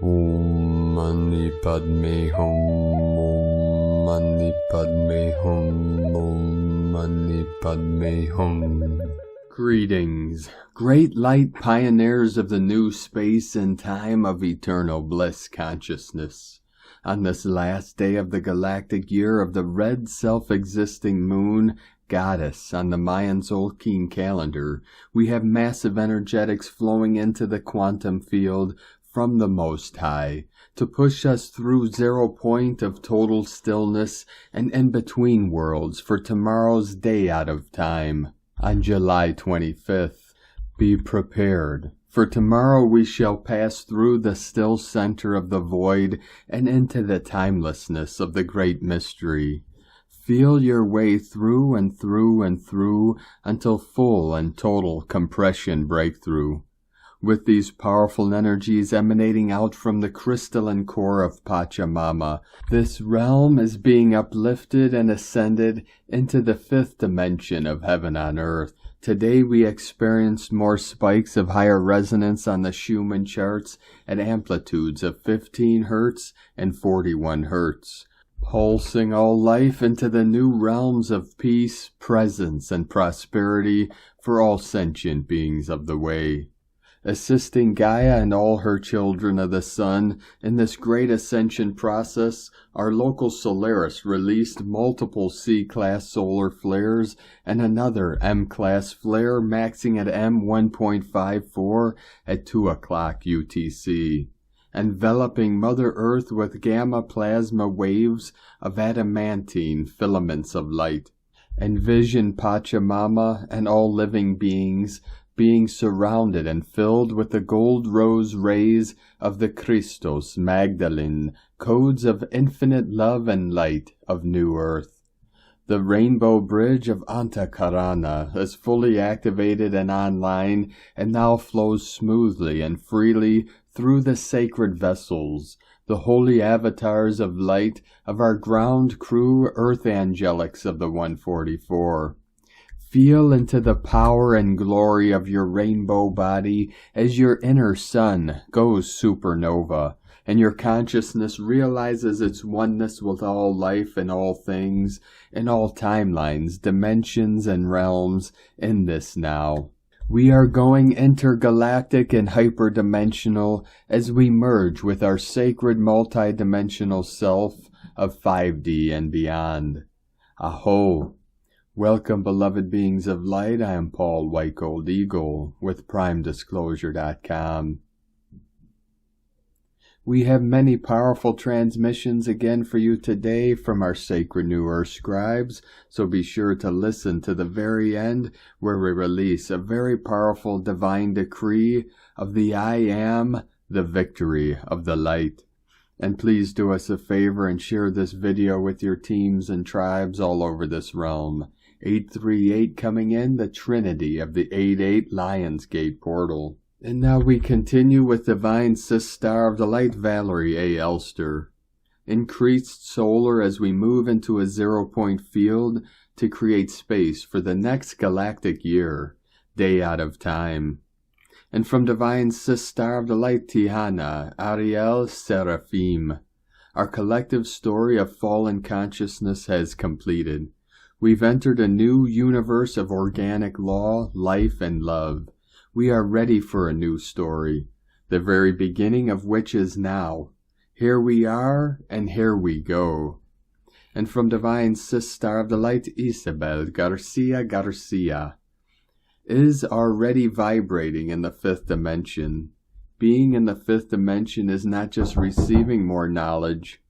Om Mani Padme Hum, Om Mani Padme Hum, Om Mani Padme Hum. Greetings, great light pioneers of the new space and time of eternal bliss consciousness. On this last day of the galactic year of the red self-existing moon, goddess on the Mayan Zolkin calendar, we have massive energetics flowing into the quantum field from the Most High to push us through 0 point of total stillness and in-between worlds for tomorrow's day out of time. On July 25th, be prepared, for tomorrow we shall pass through the still center of the void and into the timelessness of the great mystery. Feel your way through and through and through until full and total compression breakthrough. With these powerful energies emanating out from the crystalline core of Pachamama, this realm is being uplifted and ascended into the 5th dimension of heaven on earth. Today we experienced more spikes of higher resonance on the Schumann charts at amplitudes of 15 Hz and 41 Hz. Pulsing all life into the new realms of peace, presence, and prosperity for all sentient beings of the way. Assisting Gaia and all her children of the sun in this great ascension process, our local Solaris released multiple C-class solar flares and another M-class flare maxing at M1.54 at 2 o'clock UTC. Enveloping Mother Earth with gamma plasma waves of adamantine filaments of light. Envision Pachamama and all living beings being surrounded and filled with the gold rose rays of the Christos Magdalene, codes of infinite love and light of New Earth. The Rainbow Bridge of Antakarana is fully activated and online and now flows smoothly and freely through the sacred vessels, the holy avatars of light of our ground crew earth angelics of the 144. Feel into the power and glory of your rainbow body as your inner sun goes supernova, and your consciousness realizes its oneness with all life and all things, in all timelines, dimensions, and realms in this now. We are going intergalactic and hyperdimensional as we merge with our sacred multidimensional self of 5D and beyond. Aho! Welcome, beloved beings of light. I am Paul White Gold Eagle with PrimeDisclosure.com. We have many powerful transmissions again for you today from our sacred New Earth scribes, so be sure to listen to the very end where we release a very powerful divine decree of the I Am, the victory of the light. And please do us a favor and share this video with your teams and tribes all over this realm. 838 coming in, the Trinity of the 88 Lionsgate portal. And now we continue with Divine Sis Star of the Light, Valerie A. Elster. Increased solar as we move into a 0 point field to create space for the next galactic year, day out of time. And from Divine Sis Star of the Light, Tihana, Ariel Seraphim. Our collective story of fallen consciousness has completed. We've entered a new universe of organic law, life, and love. We are ready for a new story, the very beginning of which is now. Here we are, and here we go. And from Divine Sis Star of the Light, Isabel Garcia, is already vibrating in the 5th dimension. Being in the 5th dimension is not just receiving more knowledge,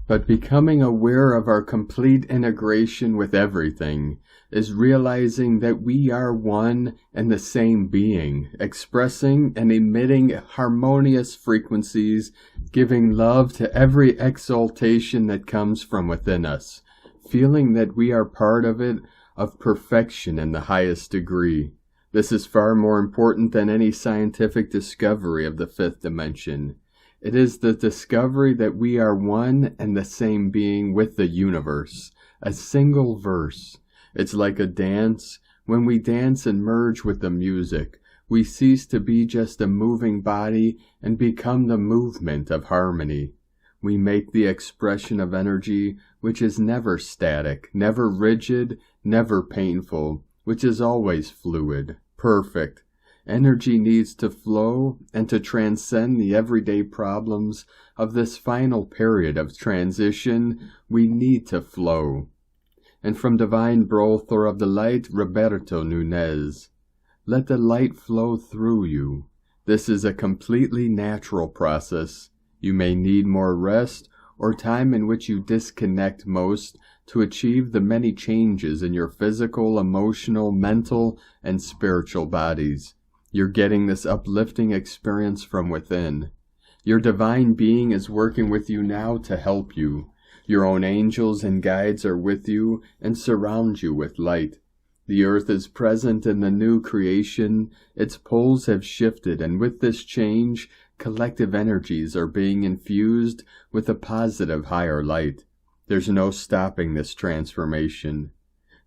but becoming aware of our complete integration with everything, is realizing that we are one and the same being, expressing and emitting harmonious frequencies, giving love to every exaltation that comes from within us, feeling that we are part of it, of perfection in the highest degree. This is far more important than any scientific discovery of the 5th dimension. It is the discovery that we are one and the same being with the universe, a single verse. It's like a dance. When we dance and merge with the music, We cease to be just a moving body and become the movement of harmony. We make the expression of energy which is never static, never rigid, never painful, which is always fluid, perfect. Energy needs to flow, and to transcend the everyday problems of this final period of transition, we need to flow. And from Divine Brother of the Light, Roberto Nunez, let the light flow through you. This is a completely natural process. You may need more rest or time in which you disconnect most to achieve the many changes in your physical, emotional, mental, and spiritual bodies. You're getting this uplifting experience from within. Your divine being is working with you now to help you. Your own angels and guides are with you and surround you with light. The earth is present in the new creation. Its poles have shifted, and with this change, collective energies are being infused with a positive higher light. There's no stopping this transformation.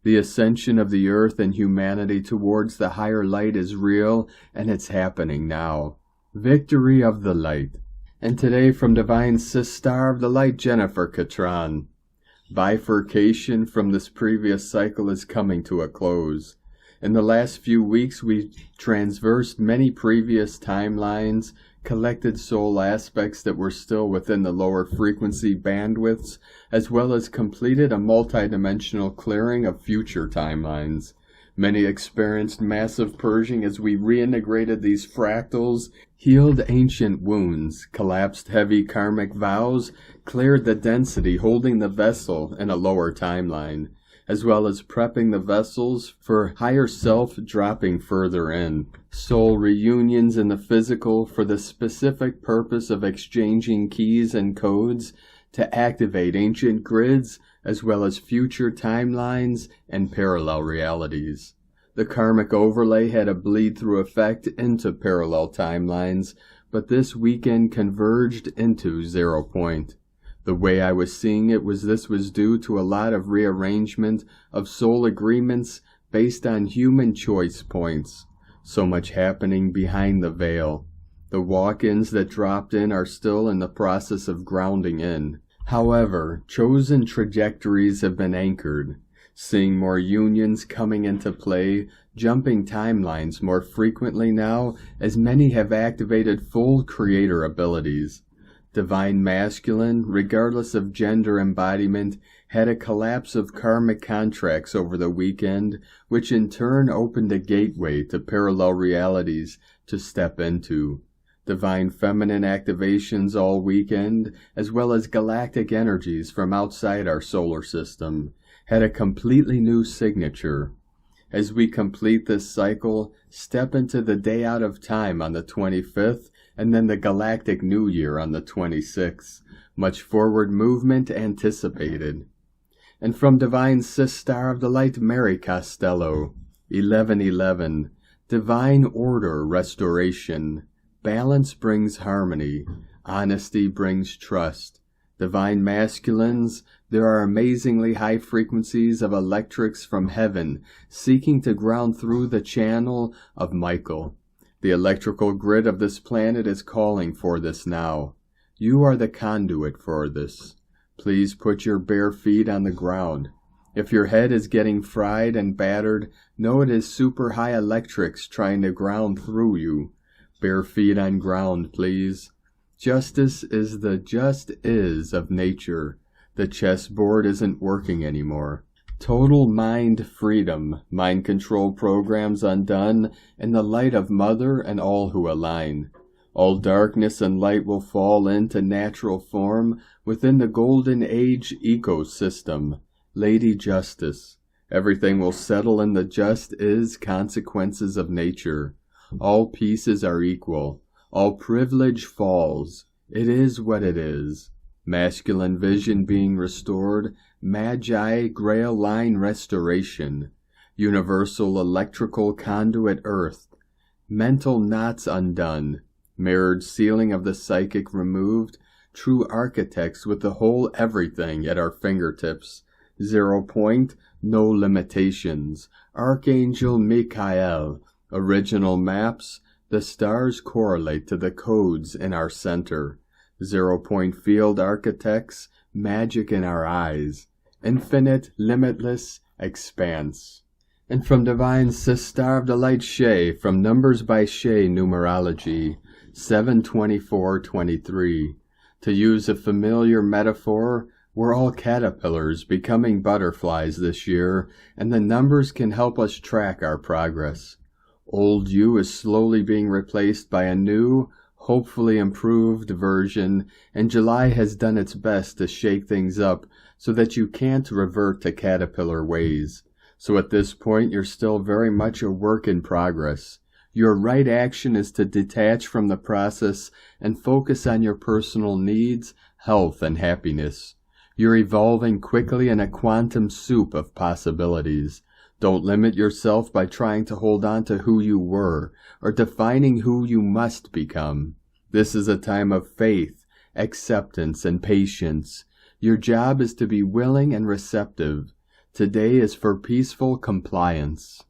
The ascension of the earth and humanity towards the higher light is real, and it's happening now. Victory of the light. And today from Divine Sister of the Light, Jennifer Catron. Bifurcation from this previous cycle is coming to a close. In the last few weeks, we've transversed many previous timelines, collected soul aspects that were still within the lower frequency bandwidths, as well as completed a multidimensional clearing of future timelines. Many experienced massive purging as we reintegrated these fractals, healed ancient wounds, collapsed heavy karmic vows, cleared the density holding the vessel in a lower timeline, as well as prepping the vessels for higher self dropping further in. Soul reunions in the physical for the specific purpose of exchanging keys and codes to activate ancient grids, as well as future timelines and parallel realities. The karmic overlay had a bleed-through effect into parallel timelines, but this weekend converged into 0 point. The way I was seeing it was this was due to a lot of rearrangement of soul agreements based on human choice points. So much happening behind the veil. The walk-ins that dropped in are still in the process of grounding in. However, chosen trajectories have been anchored, seeing more unions coming into play, jumping timelines more frequently now, as many have activated full creator abilities. Divine Masculine, regardless of gender embodiment, had a collapse of karmic contracts over the weekend, which in turn opened a gateway to parallel realities to step into. Divine Feminine activations all weekend, as well as galactic energies from outside our solar system, had a completely new signature. As we complete this cycle, step into the day out of time on the 25th, and then the Galactic New Year on the 26th. Much forward movement anticipated. And from Divine Sister of the Light, Mary Costello, 1111, Divine Order Restoration. Balance brings harmony. Honesty brings trust. Divine Masculines, there are amazingly high frequencies of electrics from heaven seeking to ground through the channel of Michael. The electrical grid of this planet is calling for this now. You are the conduit for this. Please put your bare feet on the ground. If your head is getting fried and battered, know it is super high electrics trying to ground through you. Bare feet on ground, please. Justice is the just is of nature. The chessboard isn't working anymore. Total mind freedom, mind control programs undone, in the light of Mother and all who align. All darkness and light will fall into natural form within the golden age ecosystem. Lady Justice. Everything will settle in the just is consequences of nature. All pieces are equal. All privilege falls. It is what it is. Masculine vision being restored. Magi Grail line restoration. Universal electrical conduit earth. Mental knots undone. Mirrored ceiling of the psychic removed. True architects with the whole everything at our fingertips. 0 point, no limitations. Archangel Michael, Original maps, the stars correlate to the codes in our center. 0-point field architects, magic in our eyes. Infinite, limitless expanse. And from Divine Sister of the Light Shay, from Numbers by Shay numerology, 7/24/23. To use a familiar metaphor, we're all caterpillars becoming butterflies this year, and the numbers can help us track our progress. Old you is slowly being replaced by a new, hopefully improved version, and July has done its best to shake things up so that you can't revert to caterpillar ways. So at this point, you're still very much a work in progress. Your right action is to detach from the process and focus on your personal needs, health, and happiness. You're evolving quickly in a quantum soup of possibilities. Don't limit yourself by trying to hold on to who you were or defining who you must become. This is a time of faith, acceptance, and patience. Your job is to be willing and receptive. Today is for peaceful compliance.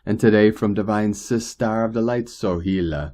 And today from Divine Sister of the Light Sohila.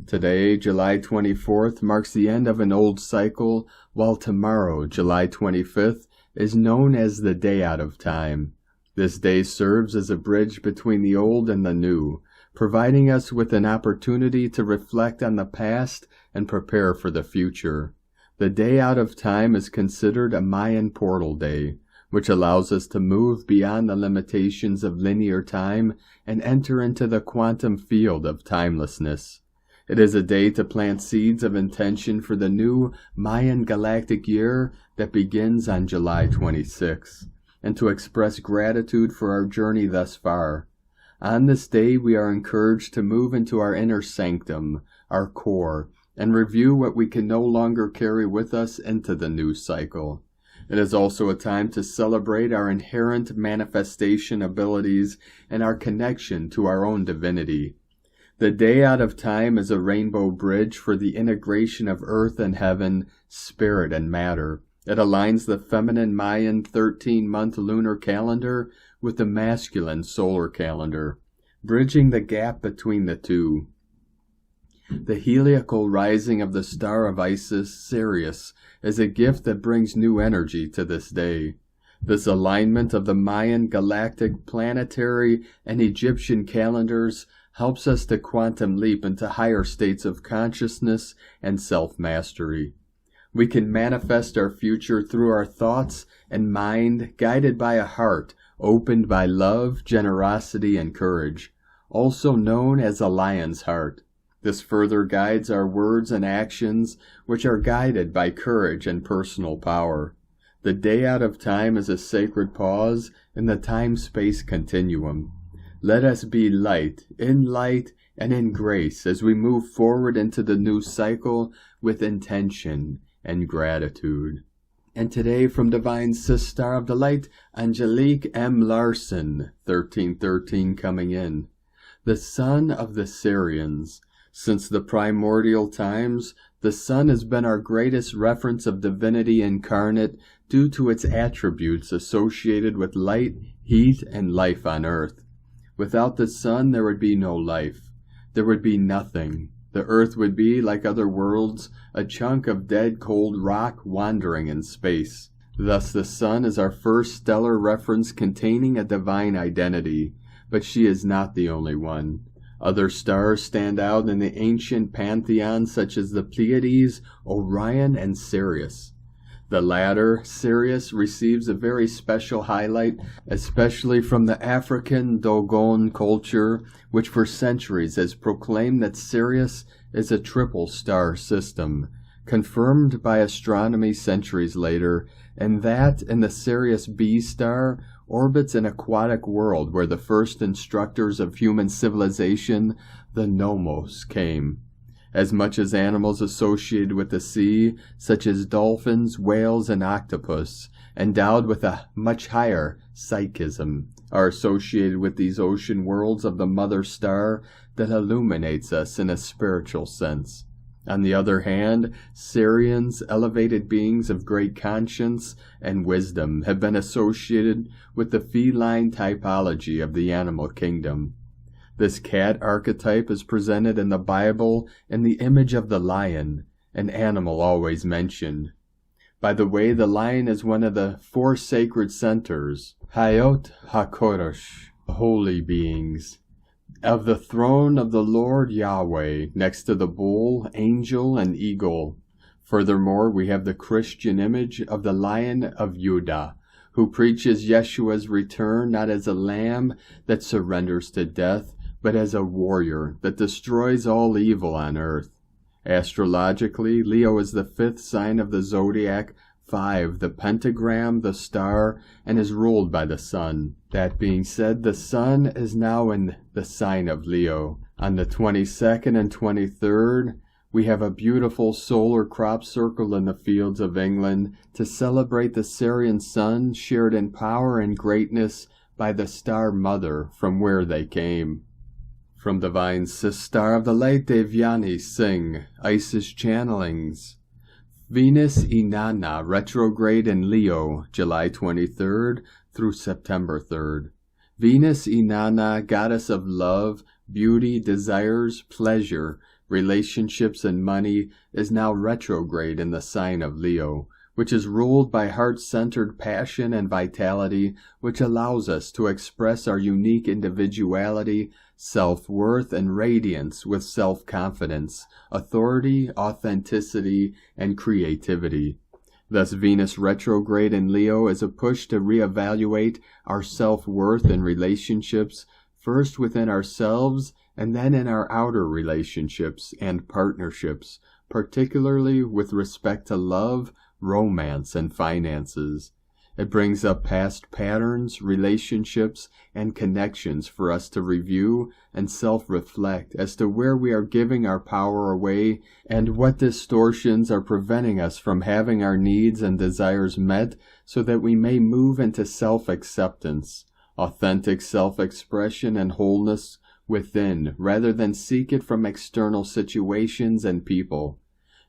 Today, July 24th, marks the end of an old cycle, while tomorrow, July 25th, is known as the Day Out of Time. This day serves as a bridge between the old and the new, providing us with an opportunity to reflect on the past and prepare for the future. The Day Out of Time is considered a Mayan portal day, which allows us to move beyond the limitations of linear time and enter into the quantum field of timelessness. It is a day to plant seeds of intention for the new Mayan galactic year that begins on July 26, and to express gratitude for our journey thus far. On this day, we are encouraged to move into our inner sanctum, our core, and review what we can no longer carry with us into the new cycle. It is also a time to celebrate our inherent manifestation abilities and our connection to our own divinity. The Day Out of Time is a rainbow bridge for the integration of earth and heaven, spirit and matter. It aligns the feminine Mayan 13-month lunar calendar with the masculine solar calendar, bridging the gap between the two. The heliacal rising of the star of Isis, Sirius, is a gift that brings new energy to this day. This alignment of the Mayan, galactic, planetary, and Egyptian calendars helps us to quantum leap into higher states of consciousness and self-mastery. We can manifest our future through our thoughts and mind, guided by a heart opened by love, generosity, and courage, also known as a lion's heart. This further guides our words and actions, which are guided by courage and personal power. The Day Out of Time is a sacred pause in the time-space continuum. Let us be light, and in grace as we move forward into the new cycle with intention and gratitude. And today from Divine Sister of the Light, Angelique M. Larson, 1313 coming in. The son of the Syrians. Since the primordial times, the sun has been our greatest reference of divinity incarnate due to its attributes associated with light, heat, and life on earth. Without the sun, there would be no life. There would be nothing. The earth would be, like other worlds, a chunk of dead cold rock wandering in space. Thus the sun is our first stellar reference containing a divine identity, but she is not the only one. Other stars stand out in the ancient pantheon such as the Pleiades, Orion, and Sirius. The latter, Sirius, receives a very special highlight, especially from the African Dogon culture, which for centuries has proclaimed that Sirius is a triple star system, confirmed by astronomy centuries later, and that in the Sirius B star orbits an aquatic world where the first instructors of human civilization, the Nomos, came. As much as animals associated with the sea, such as dolphins, whales, and octopus, endowed with a much higher psychism, are associated with these ocean worlds of the mother star that illuminates us in a spiritual sense. On the other hand, Syrians, elevated beings of great conscience and wisdom, have been associated with the feline typology of the animal kingdom. This cat archetype is presented in the Bible in the image of the lion, an animal always mentioned. By the way, the lion is one of the 4 sacred centers, Hayot HaKodesh, holy beings, of the throne of the Lord Yahweh, next to the bull, angel, and eagle. Furthermore, we have the Christian image of the Lion of Judah, who preaches Yeshua's return not as a lamb that surrenders to death, but as a warrior that destroys all evil on earth. Astrologically, Leo is the 5th sign of the zodiac, 5, the pentagram, the star, and is ruled by the sun. That being said, the sun is now in the sign of Leo. On the 22nd and 23rd, we have a beautiful solar crop circle in the fields of England to celebrate the Syrian sun shared in power and greatness by the star mother from where they came. From Divine Sistar of the Light Devyani sing Isis channelings. Venus Inanna retrograde in Leo, July 23rd through September 3rd. Venus Inanna, goddess of love, beauty, desires, pleasure, relationships, and money, is now retrograde in the sign of Leo, which is ruled by heart-centered passion and vitality, which allows us to express our unique individuality, self-worth, and radiance with self-confidence, authority, authenticity, and creativity. Thus, Venus retrograde in Leo is a push to reevaluate our self-worth in relationships, first within ourselves and then in our outer relationships and partnerships, particularly with respect to love, romance, and finances. It brings up past patterns, relationships, and connections for us to review and self-reflect as to where we are giving our power away and what distortions are preventing us from having our needs and desires met so that we may move into self-acceptance, authentic self-expression, and wholeness within rather than seek it from external situations and people.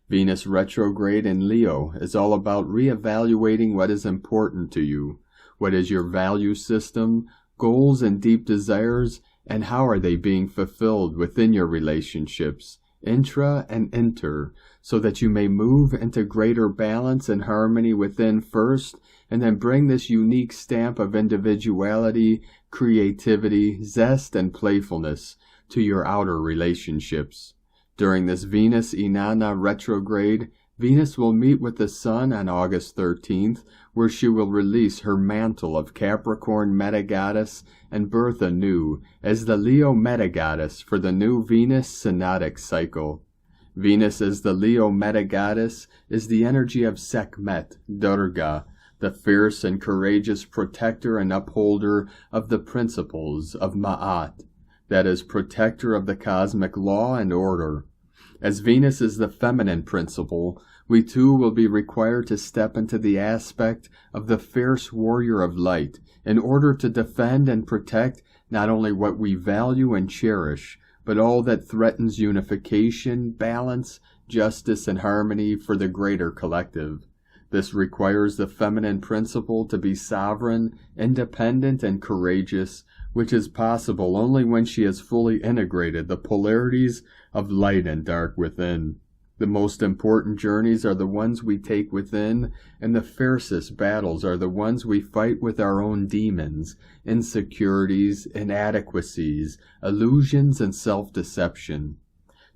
Venus retrograde in Leo is all about reevaluating what is important to you, what is your value system, goals and deep desires, and how are they being fulfilled within your relationships, intra and inter, so that you may move into greater balance and harmony within first, and then bring this unique stamp of individuality, creativity, zest, and playfulness to your outer relationships. During this Venus Inanna retrograde, Venus will meet with the Sun on August 13th, where she will release her mantle of Capricorn metagoddess and birth anew as the Leo metagoddess for the new Venus synodic cycle. Venus as the Leo metagoddess is the energy of Sekhmet, Durga, the fierce and courageous protector and upholder of the principles of Ma'at, that is, protector of the cosmic law and order. As Venus is the feminine principle, we too will be required to step into the aspect of the fierce warrior of light in order to defend and protect not only what we value and cherish, but all that threatens unification, balance, justice, and harmony for the greater collective. This requires the feminine principle to be sovereign, independent, and courageous, which is possible only when she has fully integrated the polarities of light and dark within. The most important journeys are the ones we take within, and the fiercest battles are the ones we fight with our own demons, insecurities, inadequacies, illusions, and self-deception.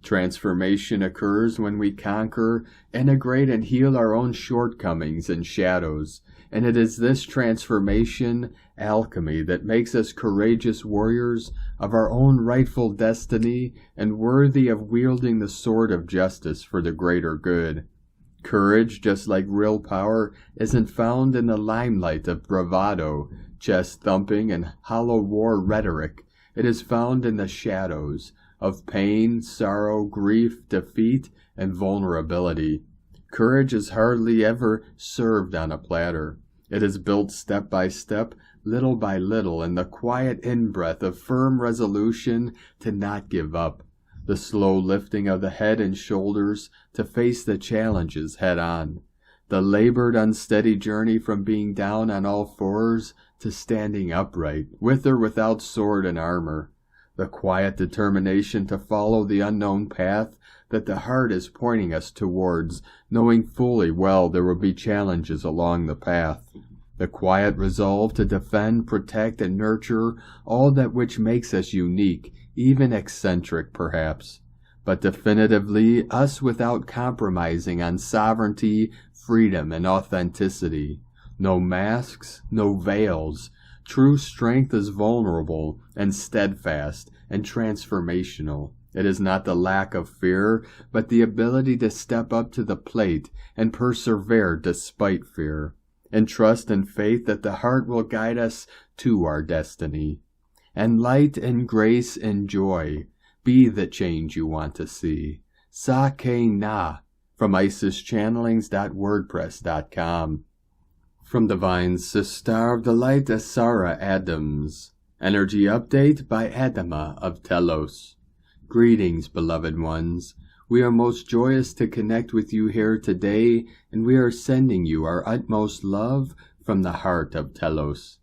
Transformation occurs when we conquer, integrate, and heal our own shortcomings and shadows, and it is this transformation, alchemy, that makes us courageous warriors of our own rightful destiny and worthy of wielding the sword of justice for the greater good. Courage, just like real power, isn't found in the limelight of bravado, chest-thumping, and hollow war rhetoric. It is found in the shadows of pain, sorrow, grief, defeat, and vulnerability. Courage is hardly ever served on a platter. It is built step by step, little by little, in the quiet in-breath of firm resolution to not give up, the slow lifting of the head and shoulders to face the challenges head-on, the labored, unsteady journey from being down on all fours to standing upright, with or without sword and armor, the quiet determination to follow the unknown path that the heart is pointing us towards, knowing fully well there will be challenges along the path. The quiet resolve to defend, protect, and nurture all that which makes us unique, even eccentric perhaps, but definitively us without compromising on sovereignty, freedom, and authenticity. No masks, no veils. True strength is vulnerable and steadfast and transformational. It is not the lack of fear, but the ability to step up to the plate and persevere despite fear, and trust and faith that the heart will guide us to our destiny. And light and grace and joy be the change you want to see. Sake na, from IsisChannelings.wordpress.com. From Divine Sister of the Light, Sarah Adams. Energy Update by Adama of Telos. Greetings, beloved ones. We are most joyous to connect with you here today, and we are sending you our utmost love from the heart of Telos.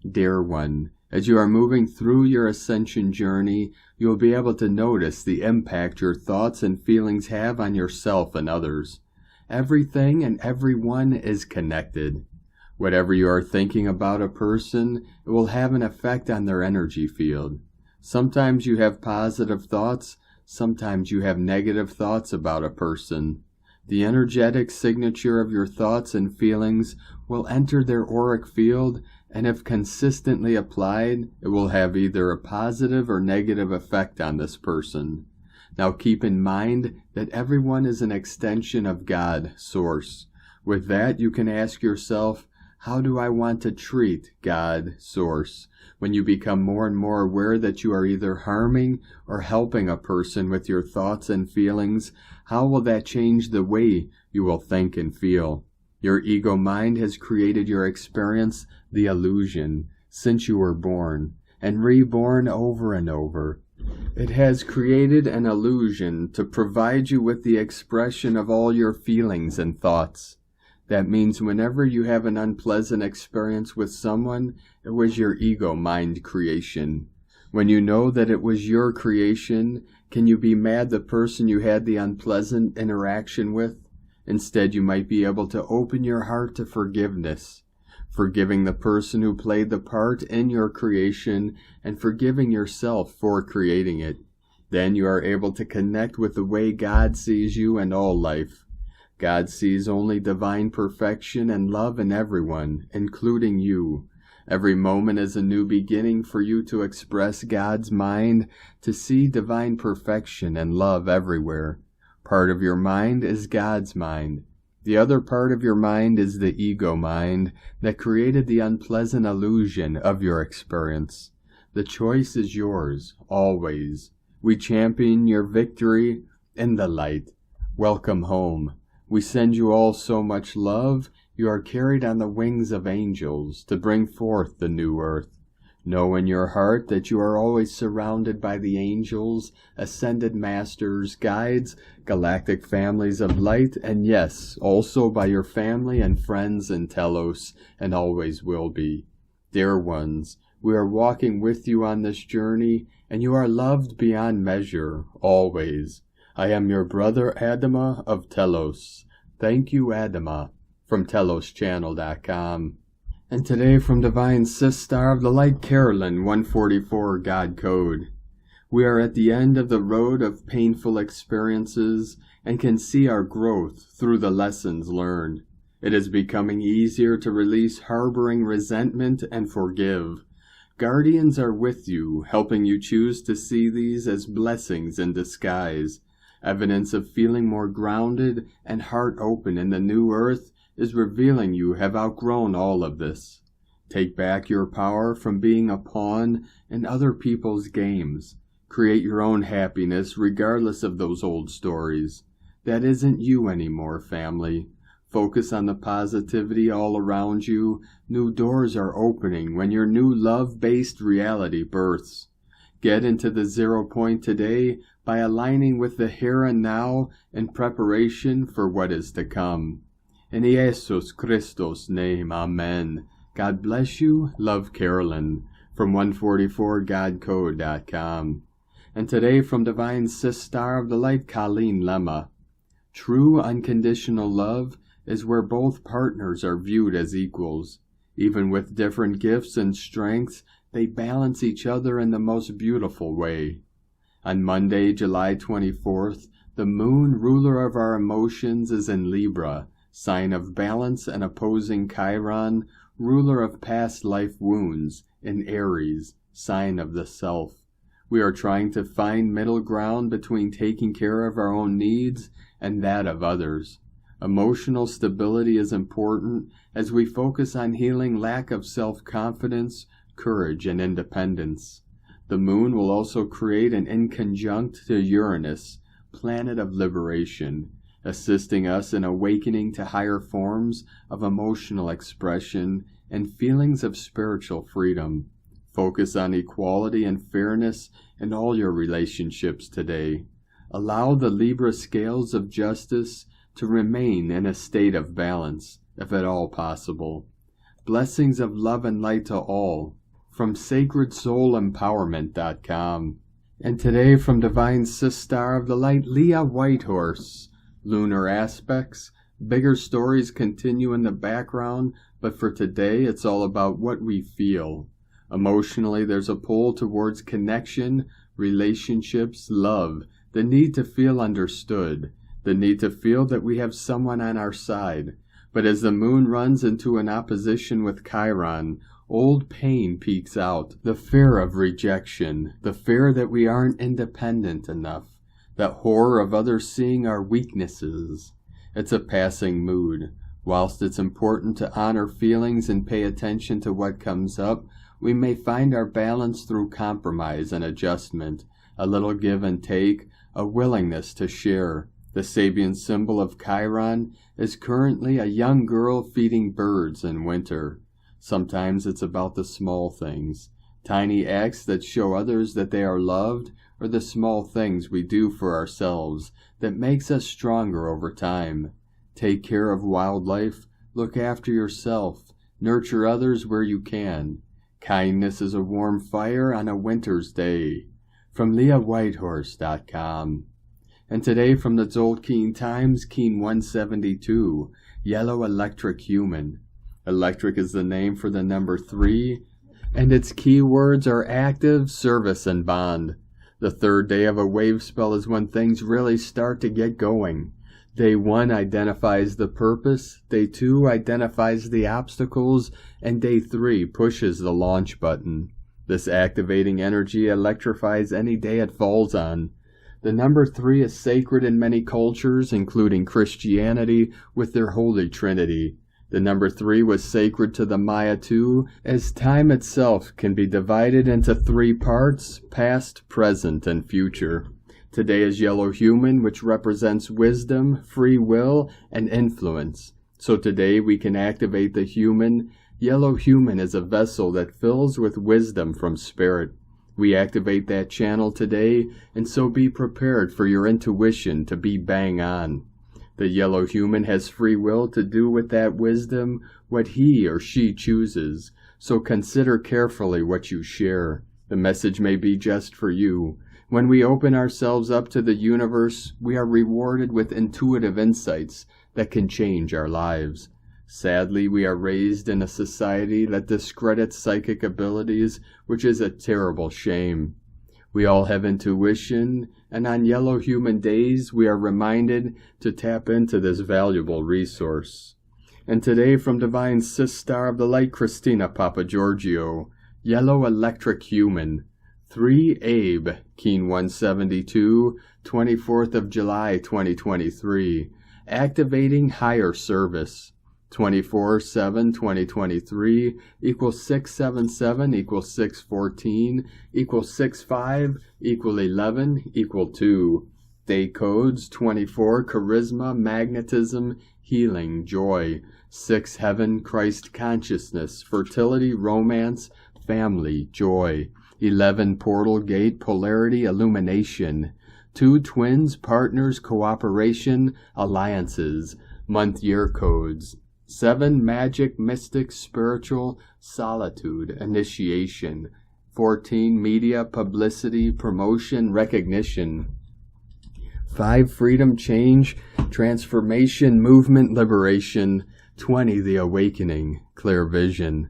Dear one, as you are moving through your ascension journey, you will be able to notice the impact your thoughts and feelings have on yourself and others. Everything and everyone is connected. Whatever you are thinking about a person, it will have an effect on their energy field. Sometimes you have positive thoughts, sometimes you have negative thoughts about a person. The energetic signature of your thoughts and feelings will enter their auric field, and if consistently applied, it will have either a positive or negative effect on this person. Now keep in mind that everyone is an extension of God, Source. With that, you can ask yourself, how do I want to treat God, Source? When you become more and more aware that you are either harming or helping a person with your thoughts and feelings, how will that change the way you will think and feel? Your ego mind has created your experience, the illusion, since you were born, and reborn over and over. It has created an illusion to provide you with the expression of all your feelings and thoughts. That means whenever you have an unpleasant experience with someone, it was your ego mind creation. When you know that it was your creation, can you be mad the person you had the unpleasant interaction with? Instead, you might be able to open your heart to forgiveness, forgiving the person who played the part in your creation and forgiving yourself for creating it. Then you are able to connect with the way God sees you and all life. God sees only divine perfection and love in everyone, including you. Every moment is a new beginning for you to express God's mind, to see divine perfection and love everywhere. Part of your mind is God's mind. The other part of your mind is the ego mind that created the unpleasant illusion of your experience. The choice is yours, always. We champion your victory in the light. Welcome home. We send you all so much love. You are carried on the wings of angels to bring forth the new earth. Know in your heart that you are always surrounded by the angels, ascended masters, guides, galactic families of light, and yes, also by your family and friends in Telos, and always will be. Dear ones, we are walking with you on this journey, and you are loved beyond measure, always. I am your brother Adama of Telos. Thank you, Adama, from TelosChannel.com. And today from Divine Sister of the Light, Carolyn, 144 God Code. We are at the end of the road of painful experiences and can see our growth through the lessons learned. It is becoming easier to release harboring resentment and forgive. Guardians are with you, helping you choose to see these as blessings in disguise. Evidence of feeling more grounded and heart open in the new earth is revealing you have outgrown all of this. Take back your power from being a pawn in other people's games. Create your own happiness regardless of those old stories. That isn't you anymore, family. Focus on the positivity all around you. New doors are opening when your new love-based reality births. Get into the 0 point today by aligning with the here and now in preparation for what is to come. In Jesus Christos' name, Amen. God bless you. Love, Carolyn. from 144godcode.com. And today from Divine Sister of the Light, Colleen Lemma. True unconditional love is where both partners are viewed as equals. Even with different gifts and strengths, they balance each other in the most beautiful way. On Monday, July 24th, the moon, ruler of our emotions, is in Libra, sign of balance, and opposing Chiron, ruler of past life wounds, in Aries, sign of the self. We are trying to find middle ground between taking care of our own needs and that of others. Emotional stability is important as we focus on healing lack of self-confidence, courage, and independence. The moon will also create an inconjunct to Uranus, planet of liberation, assisting us in awakening to higher forms of emotional expression and feelings of spiritual freedom. Focus on equality and fairness in all your relationships today. Allow the Libra scales of justice to remain in a state of balance, if at all possible. Blessings of love and light to all, from sacredsoulempowerment.com. And today from Divine Sister of the Light, Leah Whitehorse. Lunar aspects, bigger stories continue in the background, but for today it's all about what we feel. Emotionally, there's a pull towards connection, relationships, love, the need to feel understood, the need to feel that we have someone on our side. But as the moon runs into an opposition with Chiron, old pain peeks out, the fear of rejection, the fear that we aren't independent enough, that horror of others seeing our weaknesses. It's a passing mood. Whilst it's important to honor feelings and pay attention to what comes up, we may find our balance through compromise and adjustment, a little give and take, a willingness to share. The Sabian symbol of Chiron is currently a young girl feeding birds in winter. Sometimes it's about the small things, tiny acts that show others that they are loved, or the small things we do for ourselves that makes us stronger over time. Take care of wildlife, look after yourself, nurture others where you can. Kindness is a warm fire on a winter's day. From LeahWhitehorse.com. And today from the Tzolk'in Times, Keen 172, Yellow Electric Human. Electric is the name for the number 3, and its keywords are active, service, and bond. The third day of a wave spell is when things really start to get going. Day 1 identifies the purpose, Day 2 identifies the obstacles, and Day 3 pushes the launch button. This activating energy electrifies any day it falls on. The number 3 is sacred in many cultures, including Christianity, with their Holy Trinity. The number 3 was sacred to the Maya too, as time itself can be divided into 3 parts, past, present, and future. Today is Yellow Human, which represents wisdom, free will, and influence. So today we can activate the human. Yellow Human is a vessel that fills with wisdom from spirit. We activate that channel today, and so be prepared for your intuition to be bang on. The Yellow Human has free will to do with that wisdom what he or she chooses, so consider carefully what you share. The message may be just for you. When we open ourselves up to the universe, we are rewarded with intuitive insights that can change our lives. Sadly, we are raised in a society that discredits psychic abilities, which is a terrible shame. We all have intuition, and on Yellow Human days, we are reminded to tap into this valuable resource. And today, from Divine Sister of the Light, Christina Papagiorgio, Yellow Electric Human, 3 Abe, Keen 172, 24th of July, 2023, activating higher service. 24/7/2023 equals 677 equals 614 equals 65 equal 11 equal 2. Day codes 24 charisma, magnetism, healing, joy. 6 heaven, Christ consciousness, fertility, romance, family, joy. 11 portal gate, polarity, illumination. 2 twins, partners, cooperation, alliances. Month year codes. 7 magic, mystic, spiritual, solitude, initiation, 14. Media, publicity, promotion, recognition. 5. Freedom, change, transformation, movement, liberation. 20. The awakening, clear vision.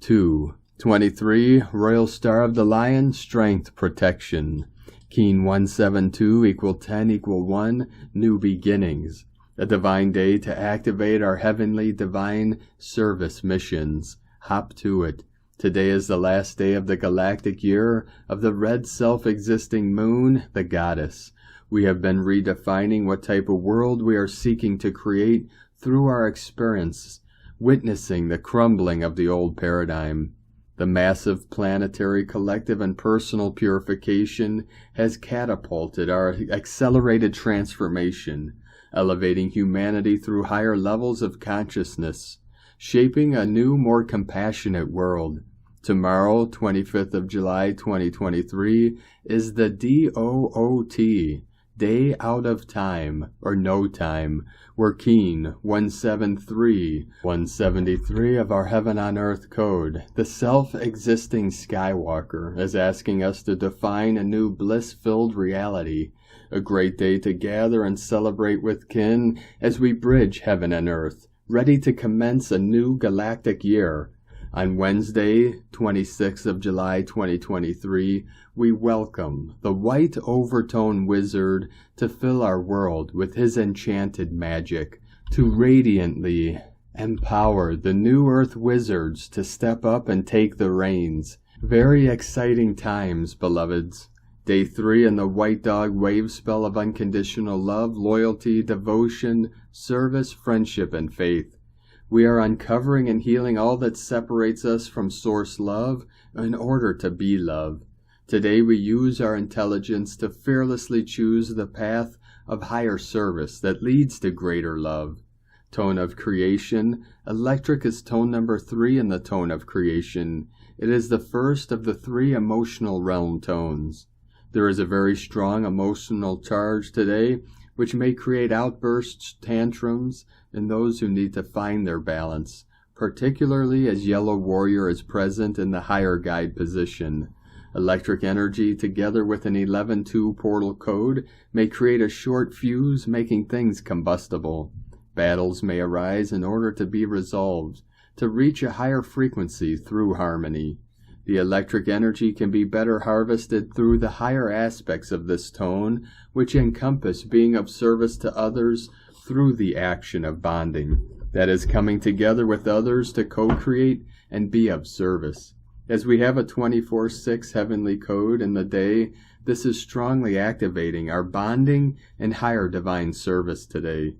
2. 23. Royal Star of the Lion, strength, protection. Keen 172 equal 10 equal 1, new beginnings. A divine day to activate our heavenly divine service missions. Hop to it. Today is the last day of the galactic year of the red self-existing moon, the goddess. We have been redefining what type of world we are seeking to create through our experience, witnessing the crumbling of the old paradigm. The massive planetary, collective, and personal purification has catapulted our accelerated transformation, elevating humanity through higher levels of consciousness, shaping a new, more compassionate world. Tomorrow, 25th of July, 2023, is the DOOT, Day Out of Time, or No Time. We're keen 173 of our Heaven on Earth code. The self-existing Skywalker is asking us to define a new bliss-filled reality. A great day to gather and celebrate with kin as we bridge heaven and earth, ready to commence a new galactic year. On Wednesday, 26th of July, 2023, we welcome the white overtone wizard to fill our world with his enchanted magic, to radiantly empower the new earth wizards to step up and take the reins. Very exciting times, beloveds. Day 3 in the white dog wave spell of unconditional love, loyalty, devotion, service, friendship, and faith. We are uncovering and healing all that separates us from source love in order to be love. Today we use our intelligence to fearlessly choose the path of higher service that leads to greater love. Tone of creation. Electric is tone number 3 in the tone of creation. It is the first of the 3 emotional realm tones. There is a very strong emotional charge today, which may create outbursts, tantrums, in those who need to find their balance, particularly as Yellow Warrior is present in the higher guide position. Electric energy, together with an 11-2 portal code, may create a short fuse, making things combustible. Battles may arise in order to be resolved, to reach a higher frequency through harmony. The electric energy can be better harvested through the higher aspects of this tone, which encompass being of service to others through the action of bonding, that is, coming together with others to co-create and be of service. As we have a 24/6 heavenly code in the day, this is strongly activating our bonding and higher divine service today.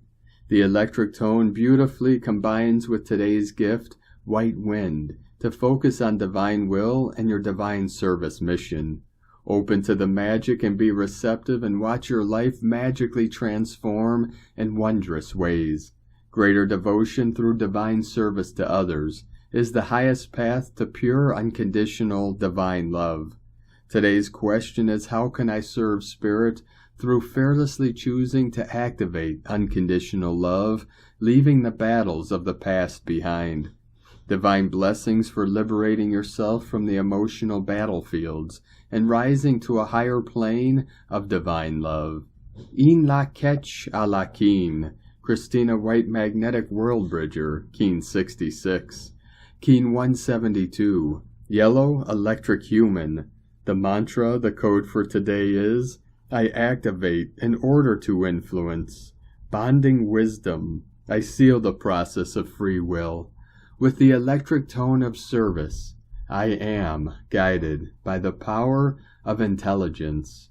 The electric tone beautifully combines with today's gift, white wind, to focus on divine will and your divine service mission. Open to the magic and be receptive and watch your life magically transform in wondrous ways. Greater devotion through divine service to others is the highest path to pure, unconditional, divine love. Today's question is, how can I serve Spirit through fearlessly choosing to activate unconditional love, leaving the battles of the past behind? Divine blessings for liberating yourself from the emotional battlefields and rising to a higher plane of divine love. In la ketch a la keen. Christina White Magnetic World Bridger, Keen 66. Keen 172. Yellow Electric Human. The mantra, the code for today is, I activate in order to influence. Bonding wisdom. I seal the process of free will. With the electric tone of service, I am guided by the power of intelligence.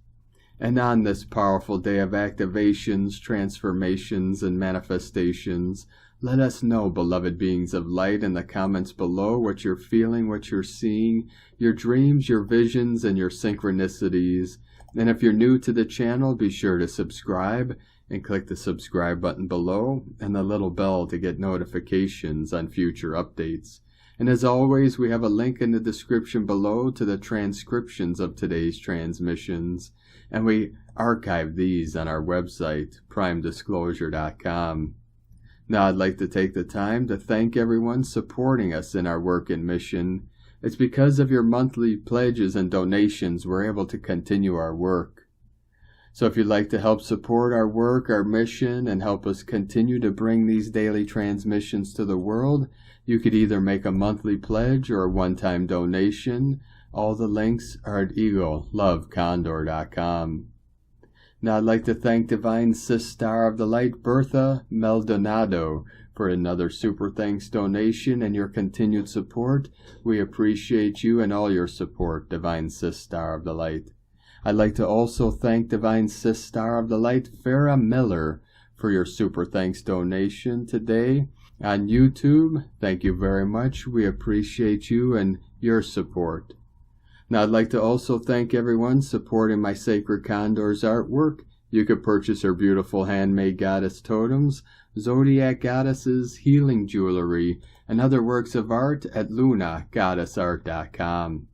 And on this powerful day of activations, transformations, and manifestations, let us know, beloved beings of light, in the comments below what you're feeling, what you're seeing, your dreams, your visions, and your synchronicities. And if you're new to the channel, be sure to subscribe and click the subscribe button below and the little bell to get notifications on future updates. And as always, we have a link in the description below to the transcriptions of today's transmissions, and we archive these on our website, primedisclosure.com. Now I'd like to take the time to thank everyone supporting us in our work and mission. It's because of your monthly pledges and donations we're able to continue our work. So if you'd like to help support our work, our mission, and help us continue to bring these daily transmissions to the world, you could either make a monthly pledge or a one-time donation. All the links are at eaglelovecondor.com. Now I'd like to thank Divine Sis Star of the Light, Bertha Maldonado, for another super thanks donation and your continued support. We appreciate you and all your support, Divine Sis Star of the Light. I'd like to also thank Divine Sis Star of the Light, Farrah Miller, for your super thanks donation today on YouTube. Thank you very much. We appreciate you and your support. Now I'd like to also thank everyone supporting my Sacred Condor's artwork. You could purchase her beautiful handmade goddess totems, zodiac goddesses, healing jewelry, and other works of art at lunagoddessart.com.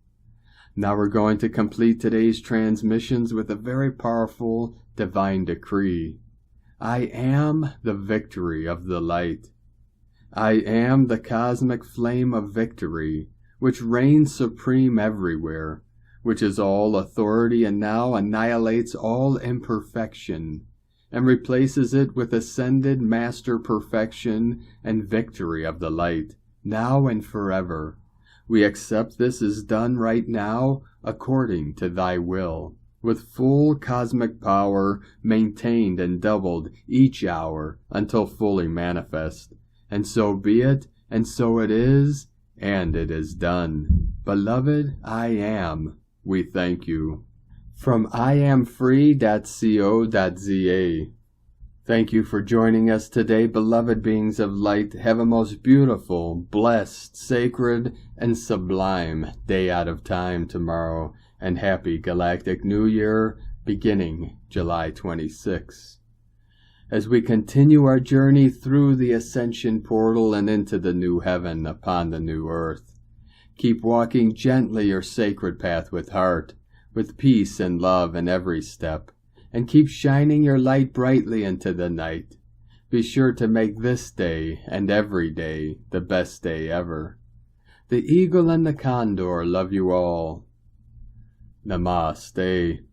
Now we're going to complete today's transmissions with a very powerful divine decree. I am the victory of the light. I am the cosmic flame of victory, which reigns supreme everywhere, which is all authority and now annihilates all imperfection, and replaces it with ascended master perfection and victory of the light, now and forever. We accept this is done right now according to thy will, with full cosmic power maintained and doubled each hour until fully manifest. And so be it, and so it is, and it is done. Beloved, I am. We thank you. From IamFree.co.za. Thank you for joining us today, beloved beings of light. Have a most beautiful, blessed, sacred, and sublime day out of time tomorrow, and happy Galactic New Year, beginning July 26. As we continue our journey through the ascension portal and into the new heaven upon the new earth, keep walking gently your sacred path with heart, with peace and love in every step, and keep shining your light brightly into the night. Be sure to make this day and every day the best day ever. The eagle and the condor love you all. Namaste.